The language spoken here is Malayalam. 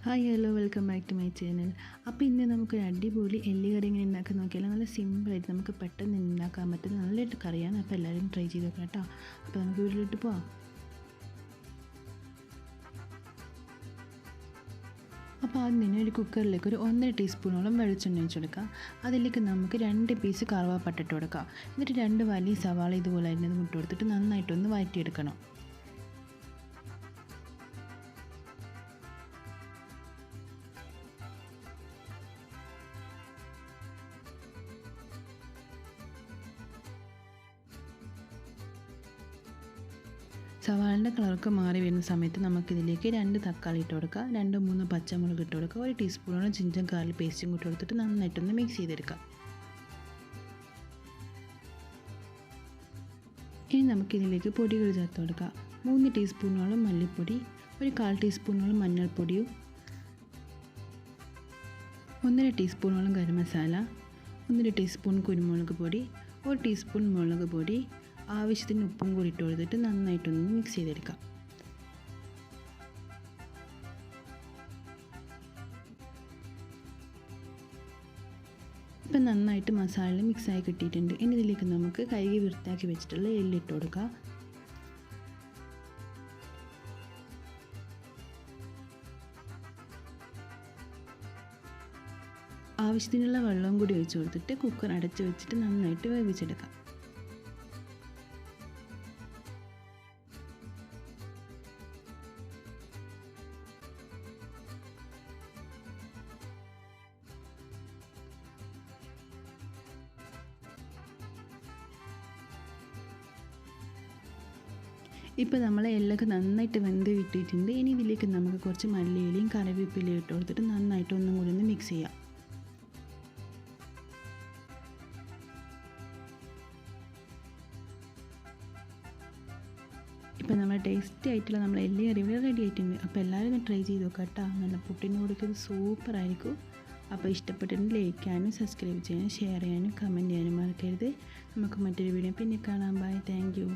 Hi hello welcome back to my channel. അപ്പോൾ ഇന്ന് നമുക്കൊരു അടിപൊളി എല്ലുകറി ഇങ്ങനെ ഉണ്ടാക്കാൻ നോക്കിയാൽ നല്ല സിമ്പിളായിട്ട് നമുക്ക് പെട്ടെന്ന് ഉണ്ടാക്കാൻ പറ്റുന്ന നല്ലൊരു കറിയാണ്. അപ്പോൾ എല്ലാവരും ട്രൈ ചെയ്ത് നോക്കാം കേട്ടോ. അപ്പോൾ നമുക്ക് വീട്ടിലോട്ട് പോവാം. അപ്പോൾ ആദ്യം തന്നെ ഒരു കുക്കറിലേക്ക് ഒരു 1.5 ടീസ്പൂണോളം വെളിച്ചെണ്ണ ഒഴിച്ച് കൊടുക്കുക. അതിലേക്ക് നമുക്ക് 2 പീസ് കറുവാപ്പട്ട ഇട്ട് കൊടുക്കുക. എന്നിട്ട് 2 വലിയ സവാള ഇതുപോലെ അരിഞ്ഞത് ഇട്ട് കൊടുത്തിട്ട് നന്നായിട്ടൊന്ന് വഴറ്റിയെടുക്കണം. സവാളിൻ്റെ കളറൊക്കെ മാറി വരുന്ന സമയത്ത് നമുക്കിതിലേക്ക് 2 തക്കാളി ഇട്ട് കൊടുക്കുക, 2-3 പച്ചമുളക് ഇട്ട് കൊടുക്കുക, 1 ടീസ്പൂണോളം ജിഞ്ചർ ഗാർലിക് പേസ്റ്റും ഇട്ട് കൊടുത്തിട്ട് നന്നായിട്ടൊന്ന് മിക്സ് ചെയ്തെടുക്കാം. ഇനി നമുക്കിതിലേക്ക് പൊടികൾ ചേർത്ത് കൊടുക്കാം. 3 ടീസ്പൂണോളം മല്ലിപ്പൊടി, 1/4 ടീസ്പൂണോളം മഞ്ഞൾപ്പൊടിയും, 1.5 ടീസ്പൂണോളം ഗരം മസാല, 1 ടീസ്പൂൺ കുരുമുളക് പൊടി, 1 ടീസ്പൂൺ മുളക് പൊടി, ആവശ്യത്തിന് ഉപ്പും കൂടി ഇട്ട് കൊടുത്തിട്ട് നന്നായിട്ടൊന്ന് മിക്സ് ചെയ്തെടുക്കാം. ഇപ്പം നന്നായിട്ട് മസാല മിക്സായി കിട്ടിയിട്ടുണ്ട്. ഇനി ഇതിലേക്ക് നമുക്ക് കഴുകി വൃത്തിയാക്കി വെച്ചിട്ടുള്ള എല്ലിട്ട് കൊടുക്കാം. ആവശ്യത്തിനുള്ള വെള്ളവും കൂടി ഒഴിച്ച് കൊടുത്തിട്ട് കുക്കർ അടച്ച് വെച്ചിട്ട് നന്നായിട്ട് വേവിച്ചെടുക്കാം. ഇപ്പോൾ നമ്മൾ എല്ലൊക്കെ നന്നായിട്ട് വെന്ത് വിട്ടിട്ടുണ്ട്. ഇനി ഇതിലേക്ക് നമുക്ക് കുറച്ച് മല്ലിയിലയും കറിവേപ്പിലയും ഇട്ട് കൊടുത്തിട്ട് നന്നായിട്ട് ഒന്നും കൂടി ഒന്ന് മിക്സ് ചെയ്യാം. ഇപ്പോൾ നമ്മൾ ടേസ്റ്റി ആയിട്ടുള്ള നമ്മൾ എല്ലി കറി ഇവിടെ റെഡി ആയിട്ടുണ്ട്. അപ്പോൾ എല്ലാവരും ഒന്ന് ട്രൈ ചെയ്ത് നോക്കാം കേട്ടോ. നല്ല പുട്ടിന് കൊടുക്കുന്നത് സൂപ്പറായിരിക്കും. അപ്പോൾ ഇഷ്ടപ്പെട്ടിട്ടുണ്ടെങ്കിൽ ലൈക്ക് ചെയ്യാനും സബ്സ്ക്രൈബ് ചെയ്യാനും ഷെയർ ചെയ്യാനും കമൻറ്റ് ചെയ്യാനും മറക്കരുത്. നമുക്ക് മറ്റൊരു വീഡിയോ പിന്നെ കാണാം. Bye, thank U.